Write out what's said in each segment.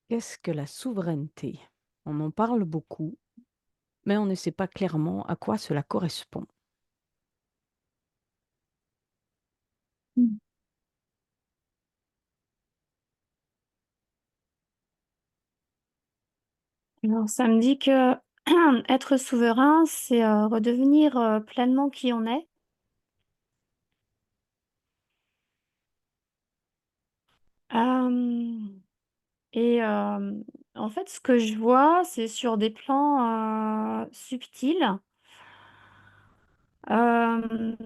Qu'est-ce que la souveraineté? On en parle beaucoup, mais on ne sait pas clairement à quoi cela correspond. Mm. Alors, ça me dit que être souverain, c'est redevenir pleinement qui on est. Euh, et en fait, ce que je vois, c'est sur des plans subtils. Euh,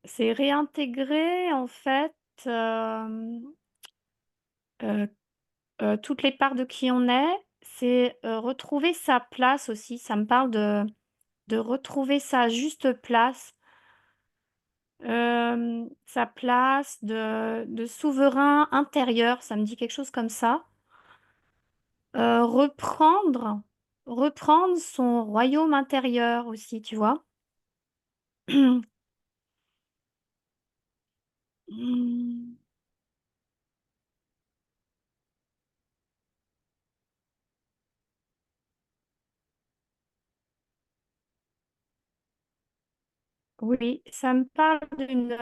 c'est réintégrer en fait euh, euh, toutes les parts de qui on est. C'est retrouver sa place aussi. Ça me parle de retrouver sa juste place, sa place de souverain intérieur, ça me dit quelque chose comme ça. Reprendre son royaume intérieur aussi, tu vois. Hmm. Oui, ça me parle d'une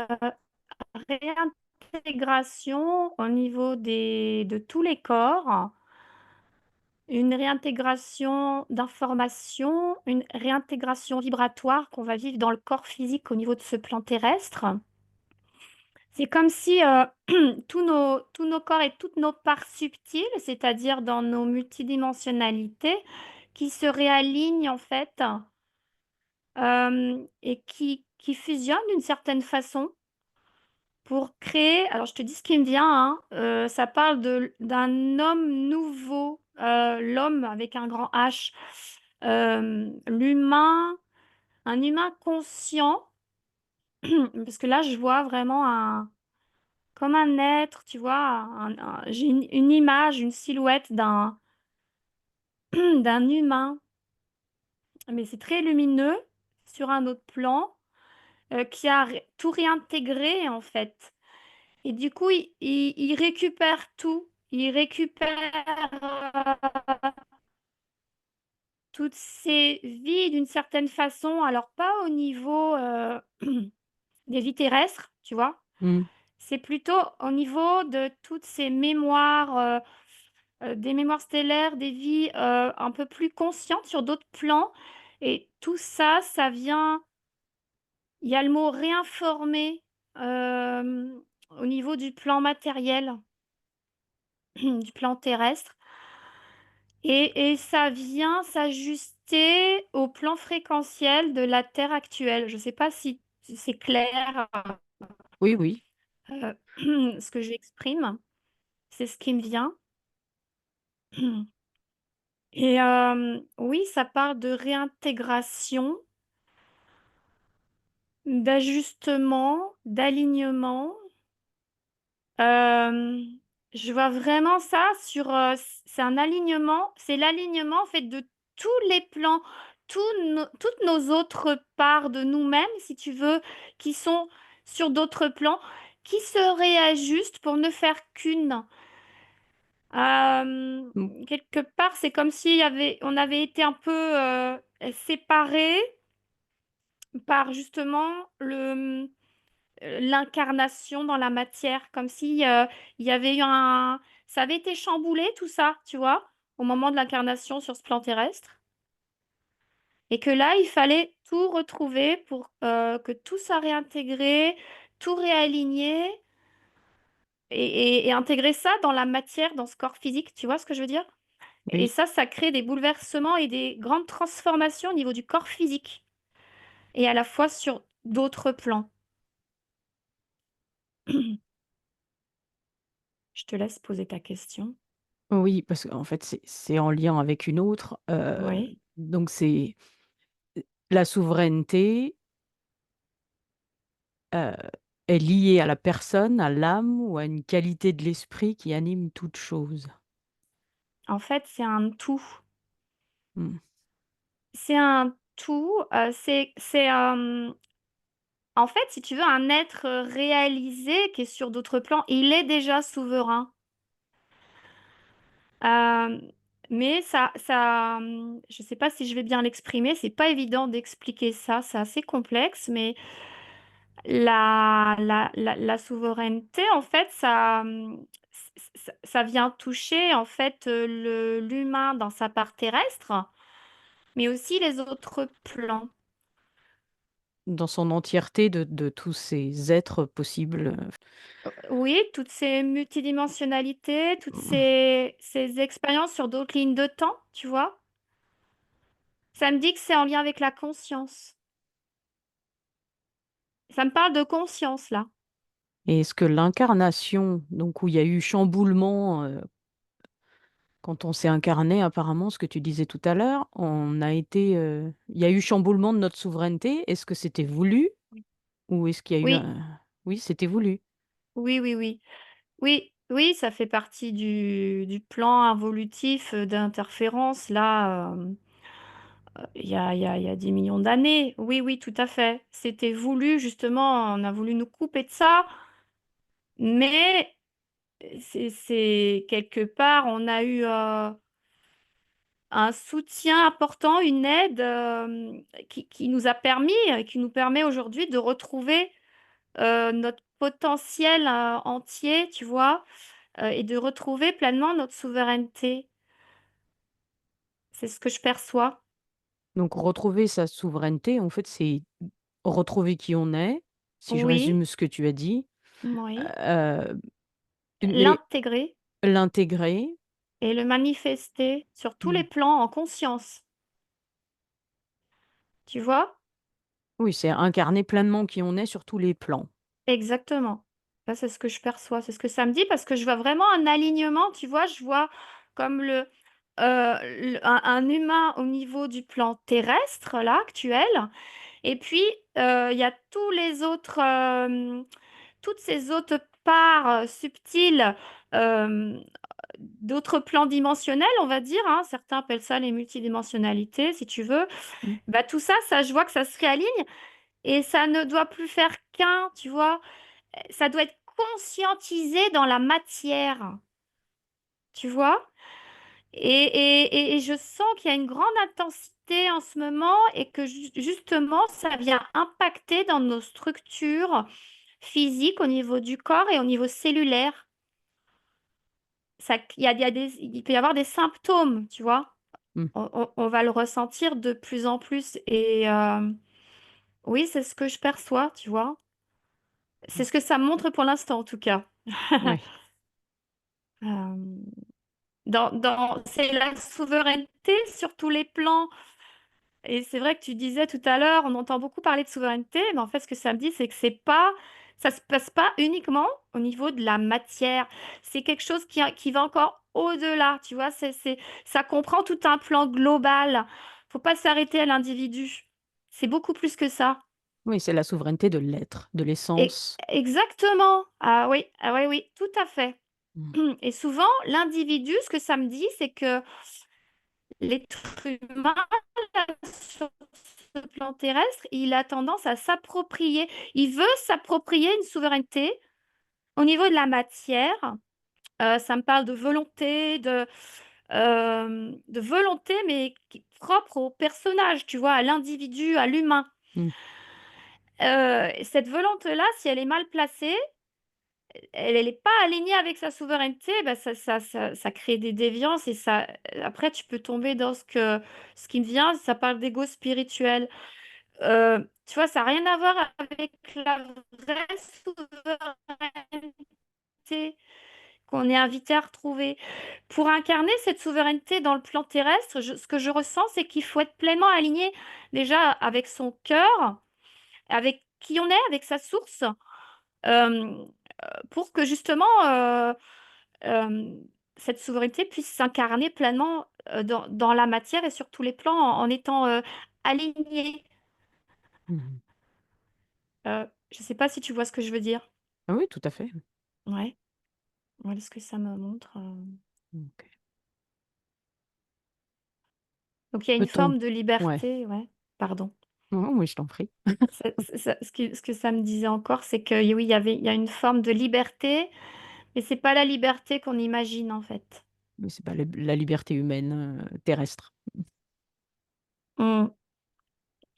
réintégration au niveau de tous les corps, une réintégration d'informations, une réintégration vibratoire qu'on va vivre dans le corps physique au niveau de ce plan terrestre. C'est comme si tous nos corps et toutes nos parts subtiles, c'est-à-dire dans nos multidimensionnalités, qui se réalignent en fait et qui fusionnent d'une certaine façon pour créer. Alors je te dis ce qui me vient, hein, ça parle d'un homme nouveau, l'homme avec un grand H, l'humain, un humain conscient, parce que là je vois vraiment comme un être, tu vois, j'ai une image, une silhouette d'un humain, mais c'est très lumineux sur un autre plan, qui a tout réintégré en fait. Et du coup, il récupère tout. Il récupère toutes ses vies d'une certaine façon. Alors, pas au niveau des vies terrestres, tu vois. Hmm. C'est plutôt au niveau de toutes ces mémoires, des mémoires stellaires, des vies un peu plus conscientes sur d'autres plans. Et tout ça, ça vient. Il y a le mot réinformer au niveau du plan matériel, du plan terrestre. Et ça vient s'ajuster au plan fréquentiel de la Terre actuelle. Je ne sais pas si c'est clair Oui, oui, euh, ce que j'exprime. C'est ce qui me vient. Et oui, ça parle de réintégration, d'ajustement, d'alignement. Euh, je vois vraiment ça sur, c'est un alignement, c'est l'alignement en fait de tous les plans, toutes nos autres parts de nous-mêmes, si tu veux, qui sont sur d'autres plans, qui se réajustent pour ne faire qu'une. Euh, hmm, quelque part, c'est comme si on avait été un peu séparés par justement l'incarnation dans la matière, comme si il y avait eu ça avait été chamboulé tout ça, tu vois, au moment de l'incarnation sur ce plan terrestre, et que là, il fallait tout retrouver pour que tout soit réintégré, tout réaligné, et intégrer ça dans la matière, dans ce corps physique, tu vois ce que je veux dire? Et oui. ça crée des bouleversements et des grandes transformations au niveau du corps physique, et à la fois sur d'autres plans. Je te laisse poser ta question. Oui, parce qu'en fait, c'est en lien avec une autre. Oui. Donc, c'est la souveraineté euh, est liée à la personne, à l'âme ou à une qualité de l'esprit qui anime toute chose. En fait, c'est un tout. Hmm. C'est un tout. En fait, si tu veux, un être réalisé qui est sur d'autres plans, il est déjà souverain. Euh, mais je sais pas si je vais bien l'exprimer. C'est pas évident d'expliquer ça. C'est assez complexe, mais la souveraineté, en fait, ça vient toucher en fait l'humain dans sa part terrestre, mais aussi les autres plans. dans son entièreté de tous ces êtres possibles. Oui, toutes ces multidimensionnalités, ces expériences sur d'autres lignes de temps, tu vois. Ça me dit que c'est en lien avec la conscience. Ça me parle de conscience, là. Et est-ce que l'incarnation, donc où il y a eu chamboulement, quand on s'est incarné, apparemment, ce que tu disais tout à l'heure, il y a eu chamboulement de notre souveraineté. Est-ce que c'était voulu ou est-ce qu'il y a eu Oui, un... Oui, c'était voulu. oui, oui, oui. Oui, oui, ça fait partie du plan involutif d'interférence, là, il y a 10 millions d'années. Oui, oui, tout à fait. C'était voulu, justement, on a voulu nous couper de ça, mais quelque part, on a eu un soutien important, une aide qui nous a permis, qui nous permet aujourd'hui de retrouver notre potentiel entier, tu vois, et de retrouver pleinement notre souveraineté. C'est ce que je perçois. Donc retrouver sa souveraineté, en fait, c'est retrouver qui on est, si je Oui, résume ce que tu as dit, oui. euh, mais L'intégrer l'intégrer. et le manifester sur tous Hmm. les plans en conscience. Tu vois? Oui, c'est incarner pleinement qui on est sur tous les plans. Exactement. Ça, c'est ce que je perçois. C'est ce que ça me dit parce que je vois vraiment un alignement. Tu vois, je vois comme un humain au niveau du plan terrestre, là, actuel. Et puis, il y a toutes ces autres parts subtiles euh, d'autres plans dimensionnels, on va dire, hein. Certains appellent ça les multidimensionnalités, si tu veux. Hmm. Bah, tout ça, je vois que ça se réaligne et ça ne doit plus faire qu'un, tu vois. Ça doit être conscientisé dans la matière, tu vois. Et je sens qu'il y a une grande intensité en ce moment et que justement, ça vient impacter dans nos structures physiques au niveau du corps et au niveau cellulaire. Il peut y avoir des symptômes, tu vois. Hmm. On va le ressentir de plus en plus. Et oui, c'est ce que je perçois, tu vois. C'est ce que ça me montre pour l'instant, en tout cas. Oui. Euh, c'est la souveraineté sur tous les plans. Et c'est vrai que tu disais tout à l'heure, on entend beaucoup parler de souveraineté, mais en fait, ce que ça me dit, c'est que ça se passe pas uniquement au niveau de la matière. C'est quelque chose qui va encore au-delà, tu vois. Ça comprend tout un plan global. Faut pas s'arrêter à l'individu. C'est beaucoup plus que ça. Oui, c'est la souveraineté de l'être, de Et l'essence. exactement. Ah oui, oui, tout à fait. Hmm. Et souvent, l'individu, ce que ça me dit, c'est que l'être humain, là, sur ce plan terrestre, il a tendance à s'approprier. Il veut s'approprier une souveraineté au niveau de la matière. Ça me parle de volonté, mais propre au personnage, tu vois, à l'individu, à l'humain. Hmm. Cette volonté-là, si elle est mal placée, elle n'est pas alignée avec sa souveraineté, bah, ça crée des déviances et ça, après, tu peux tomber dans ce qui me vient, ça parle d'ego spirituel. Tu vois, ça n'a rien à voir avec la vraie souveraineté qu'on est invité à retrouver. Pour incarner cette souveraineté dans le plan terrestre, ce que je ressens, c'est qu'il faut être pleinement aligné déjà avec son cœur, avec qui on est, avec sa source, euh, pour que justement euh, cette souveraineté puisse s'incarner pleinement dans la matière et sur tous les plans en étant aligné. Hmm. Je ne sais pas si tu vois ce que je veux dire. Ah oui, tout à fait. Ouais, voilà ce que ça me montre. Ok. Donc il y a une Peut-on... forme de Ouais. liberté, ouais. Pardon. Oh, oui, je t'en prie. Ce que ça me disait encore, c'est que oui, il y a une forme de liberté, mais c'est pas la liberté qu'on imagine en fait. Mais c'est pas la liberté humaine terrestre. Hmm.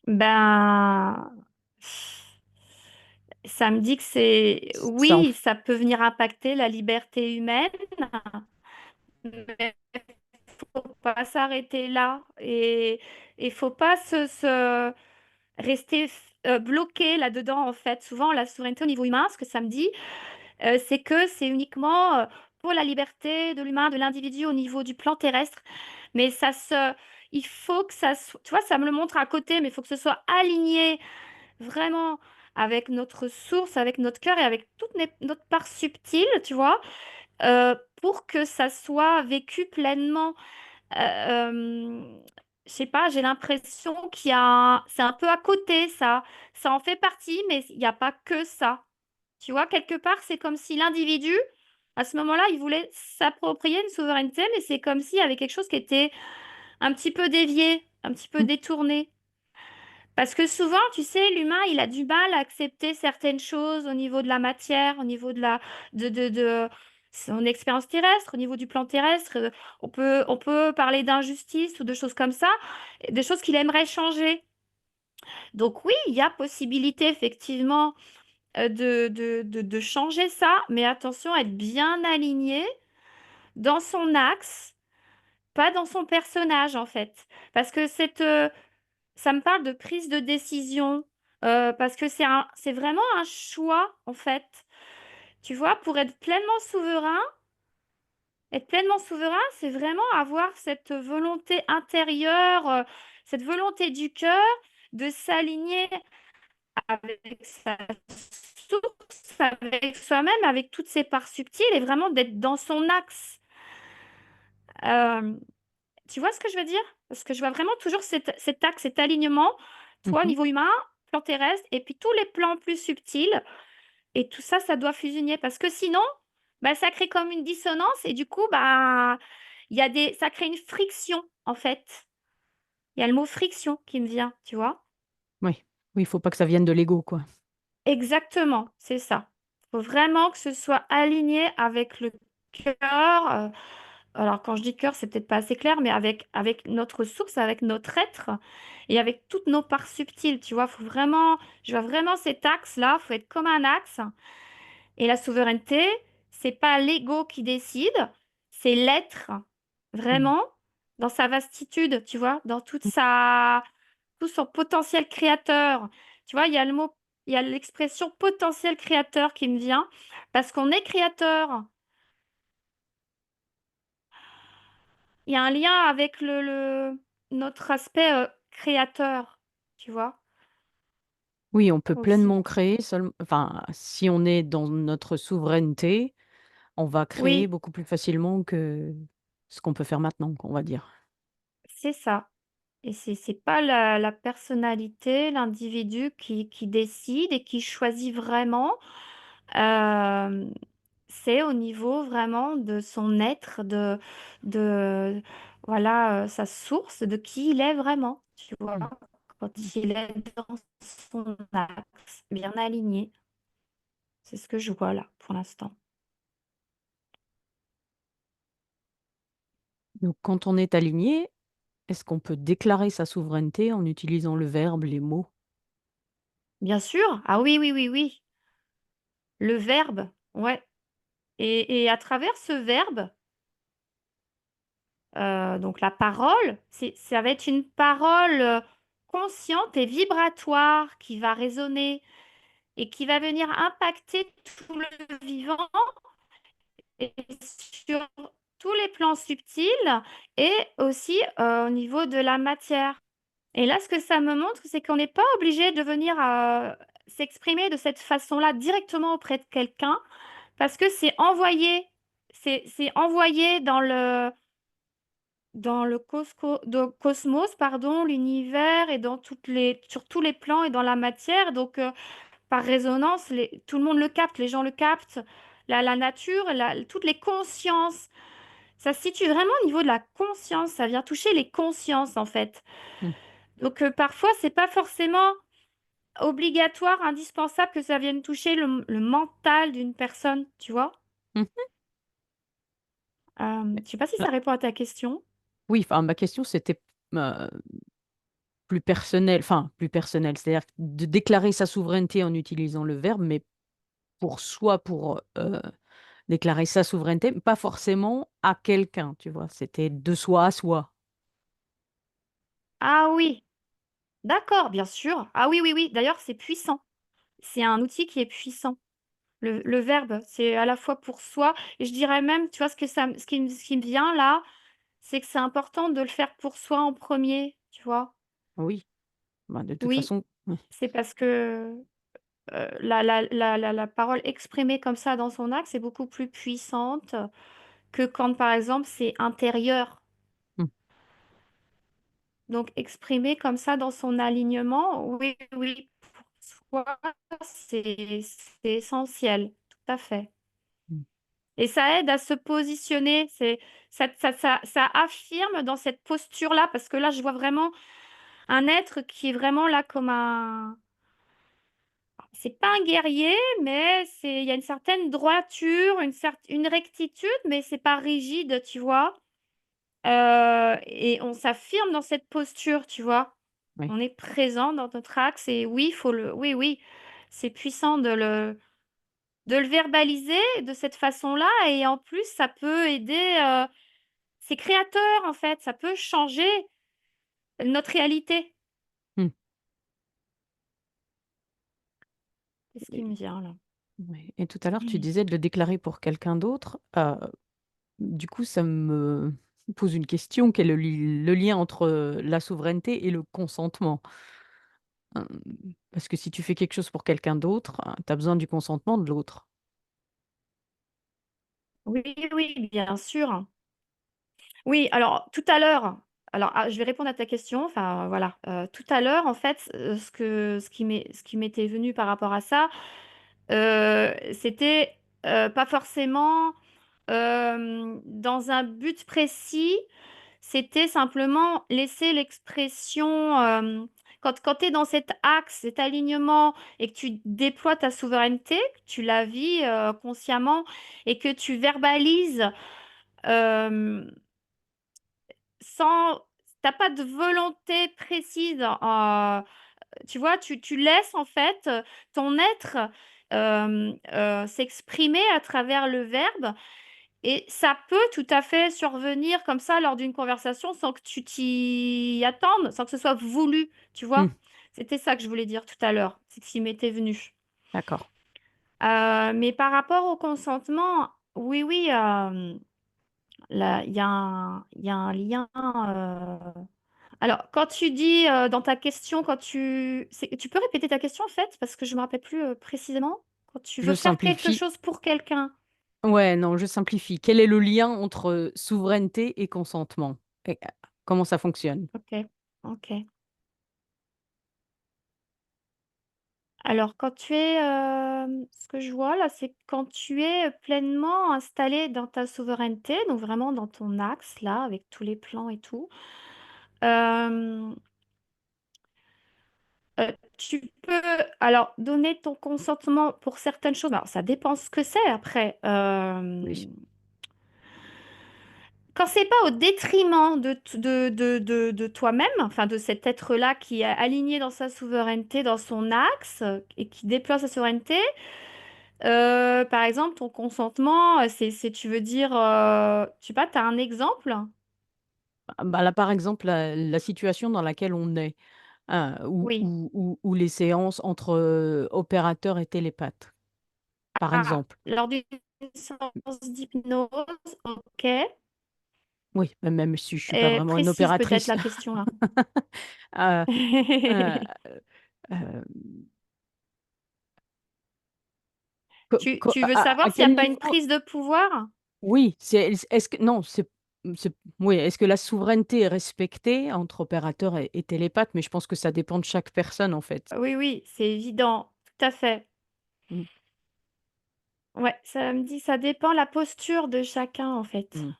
Ben, ça me dit que c'est, Ça en oui, ça peut venir impacter la liberté humaine, mais faut pas s'arrêter là et il faut pas rester bloqué là-dedans en fait. Souvent, la souveraineté au niveau humain, ce que ça me dit, c'est que c'est uniquement pour la liberté de l'humain, de l'individu au niveau du plan terrestre. Mais il faut que ça soit, tu vois, ça me le montre à côté, mais il faut que ce soit aligné vraiment avec notre source, avec notre cœur et avec notre part subtile, tu vois, pour que ça soit vécu pleinement. Je sais pas, j'ai l'impression c'est un peu à côté, ça. Ça en fait partie, mais il n'y a pas que ça. Tu vois, quelque part, c'est comme si l'individu, à ce moment-là, il voulait s'approprier une souveraineté, mais c'est comme s'il y avait quelque chose qui était un petit peu dévié, un petit peu Mm. détourné. Parce que souvent, tu sais, l'humain, il a du mal à accepter certaines choses au niveau de la matière, au niveau de son expérience terrestre, au niveau du plan terrestre. On peut parler d'injustice ou de choses comme ça, des choses qu'il aimerait changer. Donc oui, il y a possibilité effectivement de changer ça, mais attention, être bien aligné dans son axe, pas dans son personnage en fait. Parce que ça me parle de prise de décision, parce que c'est vraiment un choix en fait. Tu vois, pour être pleinement souverain, c'est vraiment avoir cette volonté intérieure, cette volonté du cœur de s'aligner avec sa source, avec soi-même, avec toutes ses parts subtiles et vraiment d'être dans son axe. Euh, Tu vois ce que je veux dire? Parce que je vois vraiment toujours cet axe, cet alignement, toi, au Mhm. niveau humain, plan terrestre, et puis tous les plans plus subtils. Et tout ça, ça doit fusionner. Parce que sinon, bah, ça crée comme une dissonance, et du coup, bah, ça crée une friction, en fait. Il y a le mot friction qui me vient, tu vois? Oui, oui, il faut pas que ça vienne de l'ego, quoi. Exactement, c'est ça. Il faut vraiment que ce soit aligné avec le cœur. Alors, quand je dis cœur, c'est peut-être pas assez clair, mais avec notre source, avec notre être et avec toutes nos parts subtiles, tu vois. Je vois vraiment cet axe-là, faut être comme un axe. Et la souveraineté, c'est pas l'ego qui décide, c'est l'être, Mm. vraiment, dans sa vastitude, tu vois, Mm. tout son potentiel créateur. Tu vois, il y a l'expression potentiel créateur qui me vient, parce qu'on est créateur. Il y a un lien avec notre aspect créateur, tu vois, Oui, on peut aussi. pleinement créer, enfin, si on est dans notre souveraineté, on va créer Oui, beaucoup plus facilement que ce qu'on peut faire maintenant, on va dire. c'est ça. Et c'est pas la personnalité, l'individu qui décide et qui choisit vraiment. Euh, c'est au niveau vraiment de son être, de voilà, sa source, de qui il est vraiment, tu vois, Mm. Mm. quand il est dans son axe, bien aligné. C'est ce que je vois là pour l'instant. Donc, quand on est aligné, est-ce qu'on peut déclarer sa souveraineté en utilisant le verbe, les mots? Bien sûr, ah oui, oui, oui, oui. Le verbe, ouais. Et à travers ce verbe, donc la parole, ça va être une parole consciente et vibratoire qui va résonner et qui va venir impacter tout le vivant et sur tous les plans subtils et aussi au niveau de la matière. Et là, ce que ça me montre, c'est qu'on n'est pas obligé de venir s'exprimer de cette façon-là directement auprès de quelqu'un parce que c'est envoyé dans le cosmos, pardon, l'univers et sur tous les plans et dans la matière. Donc, par résonance, tout le monde le capte, les gens le captent, la nature, toutes les consciences. Ça se situe vraiment au niveau de la conscience, ça vient toucher les consciences en fait. Mm. Donc, parfois, c'est pas forcément obligatoire, indispensable que ça vienne toucher le mental d'une personne, tu vois? Mm. Je sais pas si ça Là, répond à ta question. oui, enfin, ma question, c'était euh, plus personnel, enfin, plus personnel, c'est-à-dire de déclarer sa souveraineté en utilisant le verbe, mais pour soi, pour déclarer sa souveraineté, pas forcément à quelqu'un, tu vois, c'était de soi à soi. Ah oui, d'accord, bien sûr. Ah oui, oui, oui. D'ailleurs, c'est puissant. C'est un outil qui est puissant. Le verbe, c'est à la fois pour soi, et je dirais même, tu vois, ce qui me vient là, c'est que c'est important de le faire pour soi en premier, tu vois. Oui, bah, de toute Oui, façon, oui. c'est parce que la parole exprimée comme ça dans son axe est beaucoup plus puissante que quand, par exemple, c'est intérieur. Hmm, Donc, exprimer comme ça dans son alignement, oui, oui, pour soi, c'est essentiel, tout à fait. hmm, Et ça aide à se positionner, ça affirme dans cette posture-là, parce que là, je vois vraiment un être qui est vraiment là comme un... C'est pas un guerrier, mais il y a une certaine droiture, une rectitude, mais c'est pas rigide, tu vois. Et on s'affirme dans cette posture, tu vois. oui. On est présent dans notre axe et oui, oui, oui, c'est puissant de le verbaliser de cette façon-là et en plus, ça peut aider, c'est créateur en fait, ça peut changer notre réalité. Hmm. C'est ce qui me vient là. Oui. Et tout à l'heure, tu disais de le déclarer pour quelqu'un d'autre. Du coup, ça me pose une question, quel est le lien entre la souveraineté et le consentement? Euh, Parce que si tu fais quelque chose pour quelqu'un d'autre, tu as besoin du consentement de l'autre. Oui, oui, bien sûr. Oui, alors tout à l'heure, je vais répondre à ta question. Enfin, voilà, tout à l'heure, en fait, ce qui m'était venu par rapport à ça, c'était pas forcément dans un but précis, c'était simplement laisser l'expression. Quand tu es dans cet axe, cet alignement, et que tu déploies ta souveraineté, que tu la vis consciemment et que tu verbalises euh, sans. T'as pas de volonté précise. Tu vois, tu laisses en fait ton être s'exprimer à travers le verbe et ça peut tout à fait survenir comme ça lors d'une conversation sans que tu t'y attendes, sans que ce soit voulu, tu Hmm, vois. C'était ça que je voulais dire tout à l'heure, c'est ce qui m'était venu. d'accord. Mais par rapport au consentement, oui, oui, il y a un lien. Alors, quand tu dis dans ta question, tu peux répéter ta question en fait, parce que je me rappelle plus précisément. Quand tu Je veux faire quelque simplifie. chose pour quelqu'un. Ouais, non, je simplifie. Quel est le lien entre souveraineté et consentement? Et, comment ça fonctionne? Ok, ok. Alors, ce que je vois là, c'est quand tu es pleinement installé dans ta souveraineté, donc vraiment dans ton axe là, avec tous les plans et tout. euh, Tu peux alors donner ton consentement pour certaines choses. Alors, ça dépend ce que c'est après. Oui. Quand c'est pas au détriment de toi-même, enfin de cet être-là qui est aligné dans sa souveraineté, dans son axe et qui déploie sa souveraineté. Par exemple, ton consentement, tu veux dire, je sais pas, tu as un exemple? Ah, bah là, par exemple, la situation dans laquelle on est, Oui. ou les séances entre opérateurs et télépathes, par Ah, exemple. lors d'une séance d'hypnose, ok. Oui, même si je suis pas Et vraiment une précise peut-être opératrice. la question là. Euh, euh, euh, Tu veux à savoir s'il n'y a quel pas une niveau? prise de pouvoir? Oui, est-ce que non, oui, est-ce que la souveraineté est respectée entre opérateurs et télépathes? Mais je pense que ça dépend de chaque personne en fait. Oui, oui, c'est évident, tout à fait. Mm, Ouais, ça me dit, ça dépend la posture de chacun en fait. mm,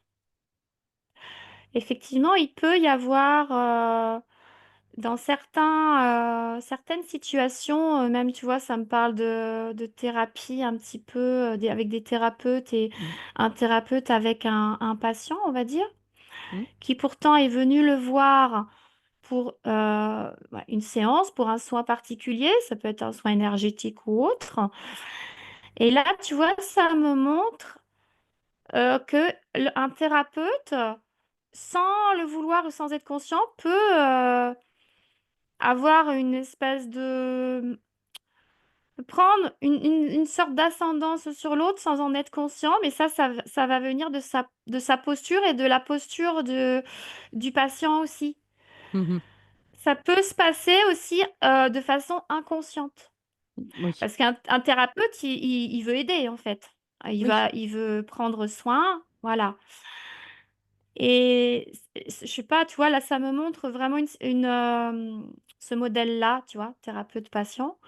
Effectivement, il peut y avoir dans certaines situations, même, tu vois, ça me parle de thérapie un petit peu, avec des thérapeutes et Mm, un thérapeute avec un patient, on va dire, mm. qui pourtant est venu le voir pour une séance, pour un soin particulier, ça peut être un soin énergétique ou autre. Et là, tu vois, ça me montre que un thérapeute, sans le vouloir ou sans être conscient, peut avoir une espèce de prendre une sorte d'ascendance sur l'autre sans en être conscient, mais ça va venir de sa posture et de la posture du patient aussi. Mhm. Ça peut se passer aussi de façon inconsciente. Oui, Parce qu'un thérapeute, il veut aider, en fait. oui, Il veut prendre soin, voilà. Et je sais pas, tu vois, là, ça me montre vraiment ce modèle-là, tu vois, thérapeute-patient.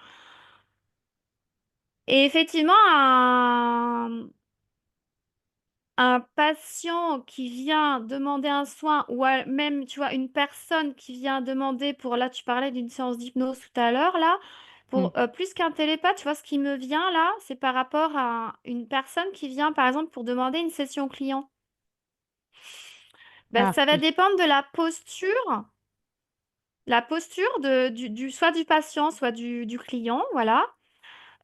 Et effectivement, un patient qui vient demander un soin, ou même, tu vois, une personne qui vient demander pour, là, tu parlais d'une séance d'hypnose tout à l'heure, là, mm. pour plus qu'un télépathe, tu vois, ce qui me vient là, c'est par rapport à une personne qui vient, par exemple, pour demander une session client. Ben, Ah, ça va oui, dépendre de la posture soit du patient, soit du client, voilà.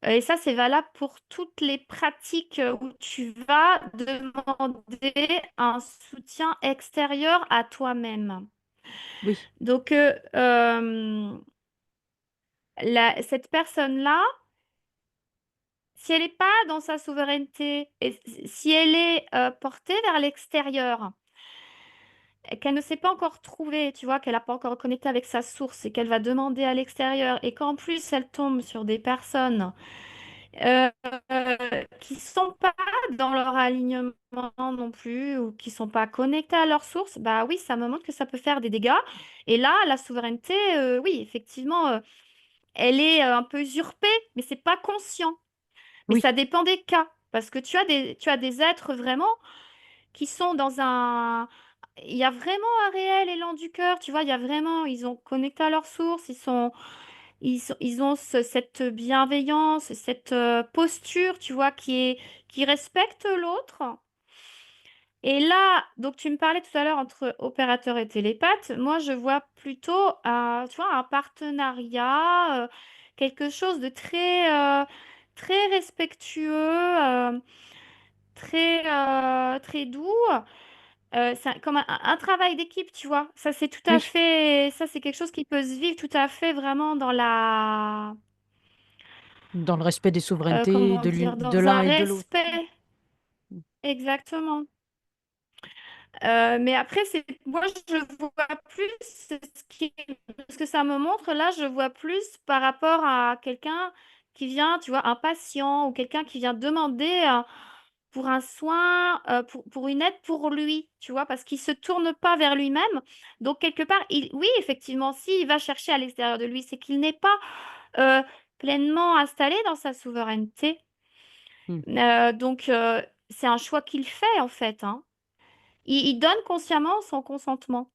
Et ça, c'est valable pour toutes les pratiques où tu vas demander un soutien extérieur à toi-même. oui, Donc, cette personne-là, si elle n'est pas dans sa souveraineté et si elle est portée vers l'extérieur, et qu'elle ne s'est pas encore trouvée, tu vois, qu'elle n'a pas encore connecté avec sa source et qu'elle va demander à l'extérieur et qu'en plus elle tombe sur des personnes euh, qui sont pas dans leur alignement non plus ou qui sont pas connectés à leur source, bah oui, ça me montre que ça peut faire des dégâts. Et là, la souveraineté, oui, effectivement, elle est un peu usurpée, mais c'est pas conscient. Mais oui, ça dépend des cas, parce que tu as des êtres vraiment qui sont dans un... Il y a vraiment un réel élan du cœur, tu vois, il y a vraiment, ils ont connecté à leur source, ils ont cette bienveillance, cette posture, tu vois, qui respecte l'autre. Et là, donc tu me parlais tout à l'heure entre opérateur et télépathe. Moi, je vois plutôt, tu vois, un partenariat, quelque chose de très respectueux, très doux. C'est comme un travail d'équipe, tu vois. Ça, c'est tout à oui. fait, ça, c'est quelque chose qui peut se vivre tout à fait vraiment dans Dans le respect des souverainetés comment dire, de dans l'un un et de l'autre. respect. Exactement. Mais après, moi, je vois plus ce que ça me montre là, je vois plus par rapport à quelqu'un qui vient, tu vois, un patient ou quelqu'un qui vient demander pour un soin, pour une aide pour lui, tu vois, parce qu'il se tourne pas vers lui-même. Donc, quelque part, oui, effectivement, s'il va chercher à l'extérieur de lui, c'est qu'il n'est pas euh, pleinement installé dans sa souveraineté. Mm. Donc, c'est un choix qu'il fait, en fait, hein. Il donne consciemment son consentement.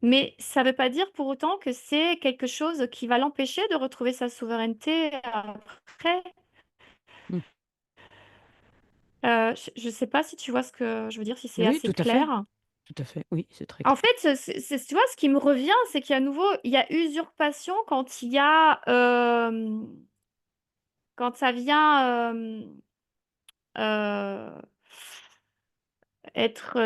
Mais ça ne veut pas dire pour autant que c'est quelque chose qui va l'empêcher de retrouver sa souveraineté après. Mm. Je ne sais pas si tu vois ce que je veux dire, si c'est Oui, assez tout à fait. clair. Tout à fait. Oui, c'est très En clair. fait, tu vois, ce qui me revient, c'est qu'il y a à nouveau, il y a usurpation quand il y a, quand ça vient euh, être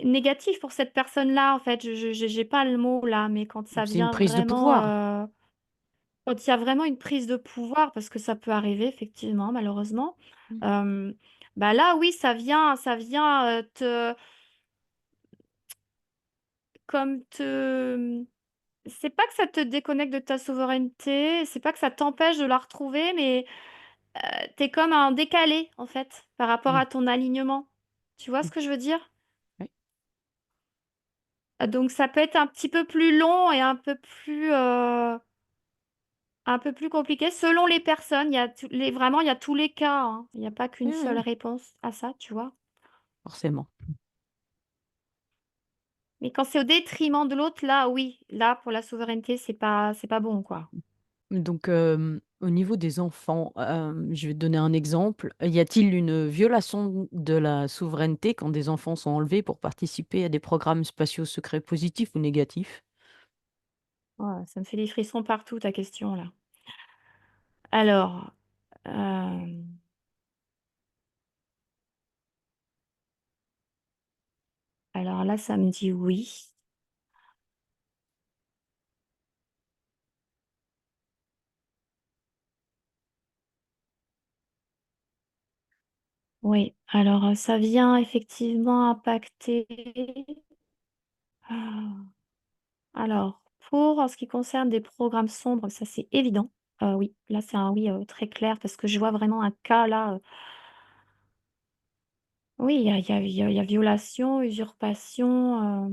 négatif pour cette personne-là. En fait, j'ai pas le mot là, mais quand ça C'est une vient prise de vraiment, pouvoir. quand il y a vraiment une prise de pouvoir, parce que ça peut arriver, effectivement, malheureusement, Mm. euh, bah là, oui, ça vient comme te... C'est pas que ça te déconnecte de ta souveraineté, c'est pas que ça t'empêche de la retrouver, mais t'es comme un décalé, en fait, par rapport Mm. à ton alignement. Tu vois ce Mm. que je veux dire? Oui. Donc, ça peut être un petit peu plus long et un peu plus compliqué selon les personnes. Vraiment, il y a tous les cas, hein. Il n'y a pas qu'une Oui, seule oui, réponse à ça, tu vois. forcément. Mais quand c'est au détriment de l'autre, là, oui. Là, pour la souveraineté, c'est pas bon, quoi. Donc, au niveau des enfants, je vais te donner un exemple. Y a-t-il une violation de la souveraineté quand des enfants sont enlevés pour participer à des programmes spatiaux secrets positifs ou négatifs? Ouais, ça me fait des frissons partout, ta question, là. Alors, alors là, ça me dit oui. Oui, alors, ça vient effectivement impacter. Ah, alors, pour en ce qui concerne des programmes sombres, ça, c'est évident. Oui, là, c'est un oui, très clair parce que je vois vraiment un cas là, oui, il y a violation, usurpation,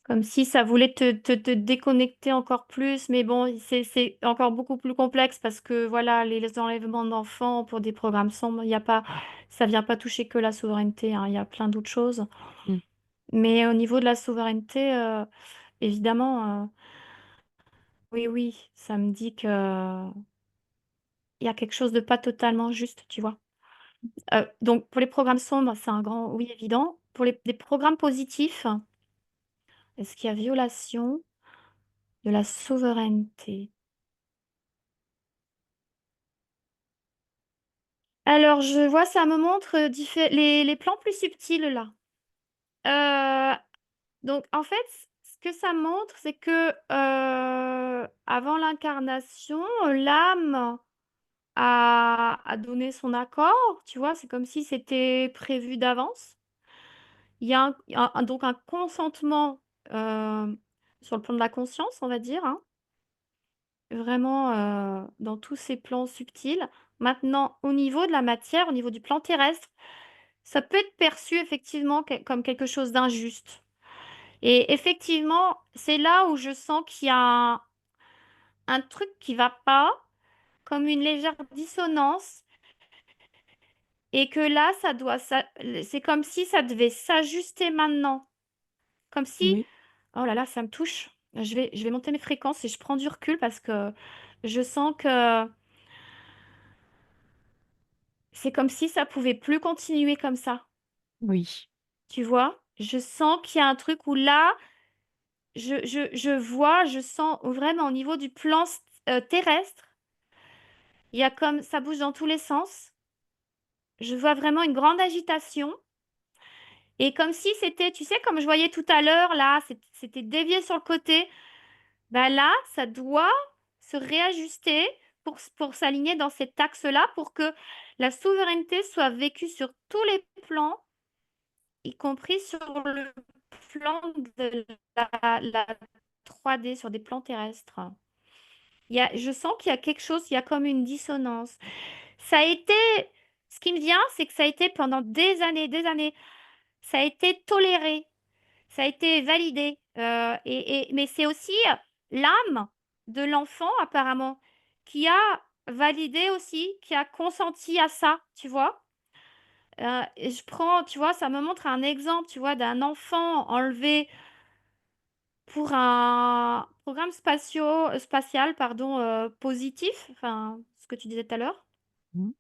comme si ça voulait te déconnecter encore plus, mais bon, c'est encore beaucoup plus complexe parce que voilà, les enlèvements d'enfants pour des programmes sombres, il y a pas ça vient pas toucher que la souveraineté, hein, il y a plein d'autres choses. Mm. Mais au niveau de la souveraineté, évidemment, oui, oui, ça me dit que il y a quelque chose de pas totalement juste, tu vois? Donc pour les programmes sombres, c'est un grand oui évident. Pour les programmes positifs, est-ce qu'il y a violation de la souveraineté? Alors je vois, ça me montre, les plans plus subtils là. Heu, donc en fait, ce que ça montre, c'est que, avant l'incarnation, l'âme a donné son accord, tu vois? C'est comme si c'était prévu d'avance. Il y a donc un consentement, sur le plan de la conscience, on va dire, hein, vraiment, dans tous ces plans subtils. Maintenant, au niveau de la matière, au niveau du plan terrestre, ça peut être perçu effectivement comme quelque chose d'injuste et effectivement, c'est là où je sens qu'il y a un truc qui va pas, comme une légère dissonance et que là, c'est comme si ça devait s'ajuster maintenant. Comme si Oui, oh là là, ça me touche. Je vais monter mes fréquences et je prends du recul parce que je sens que c'est comme si ça pouvait plus continuer comme ça, oui, tu vois? Je sens qu'il y a un truc où là, je vois, je sens vraiment au niveau du plan terrestre, il y a comme ça bouge dans tous les sens. Je vois vraiment une grande agitation et comme si c'était, tu sais, comme je voyais tout à l'heure là, c'était dévié sur le côté. Bah là, ça doit se réajuster pour s'aligner dans cet axe-là, pour que la souveraineté soit vécue sur tous les plans, y compris sur le plan de la 3D, sur des plans terrestres. Je sens qu'il y a quelque chose, il y a comme une dissonance. Ça a été, ce qui me vient, c'est que ça a été pendant des années, ça a été toléré. Ça a été validé, mais c'est aussi l'âme de l'enfant apparemment qui a validé aussi, qui a consenti à ça, tu vois? Et je prends tu vois, ça me montre un exemple, tu vois, d'un enfant enlevé pour un programme spatial, pardon, positif, enfin, ce que tu disais tout à l'heure. mm,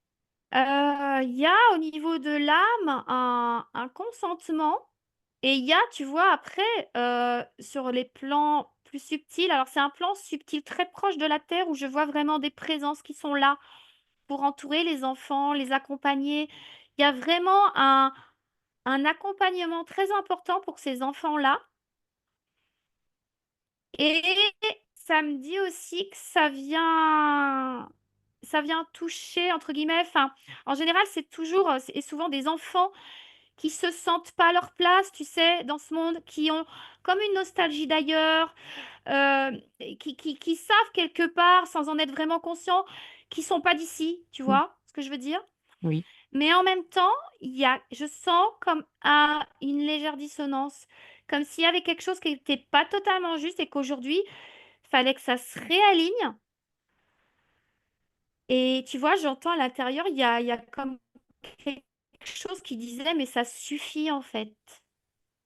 Il y a au niveau de l'âme un consentement et il y a, tu vois, après, sur les plans plus subtils, alors c'est un plan subtil très proche de la terre où je vois vraiment des présences qui sont là pour entourer les enfants, les accompagner. Il y a vraiment un accompagnement très important pour ces enfants-là et ça me dit aussi que ça vient «toucher» entre guillemets, enfin, en général, c'est toujours, et souvent des enfants qui se sentent pas à leur place, tu sais, dans ce monde, qui ont comme une nostalgie d'ailleurs, qui savent quelque part, sans en être vraiment conscients, qu'ils sont pas d'ici, tu mm, vois ce que je veux dire? oui, Mais en même temps, je sens comme une légère dissonance, comme s'il y avait quelque chose qui était pas totalement juste et qu'aujourd'hui, fallait que ça se réaligne et tu vois, j'entends à l'intérieur, il y a comme quelque chose qui disait: «Mais ça suffit en fait».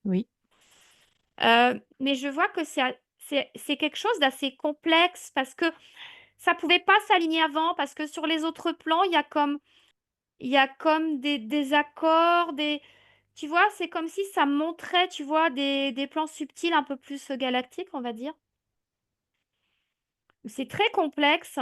Oui, Mais je vois que c'est quelque chose d'assez complexe parce que ça pouvait pas s'aligner avant, parce que sur les autres plans, il y a comme des désaccords, tu vois, c'est comme si ça montrait, tu vois, des plans subtils un peu plus galactiques, on va dire. C'est très complexe.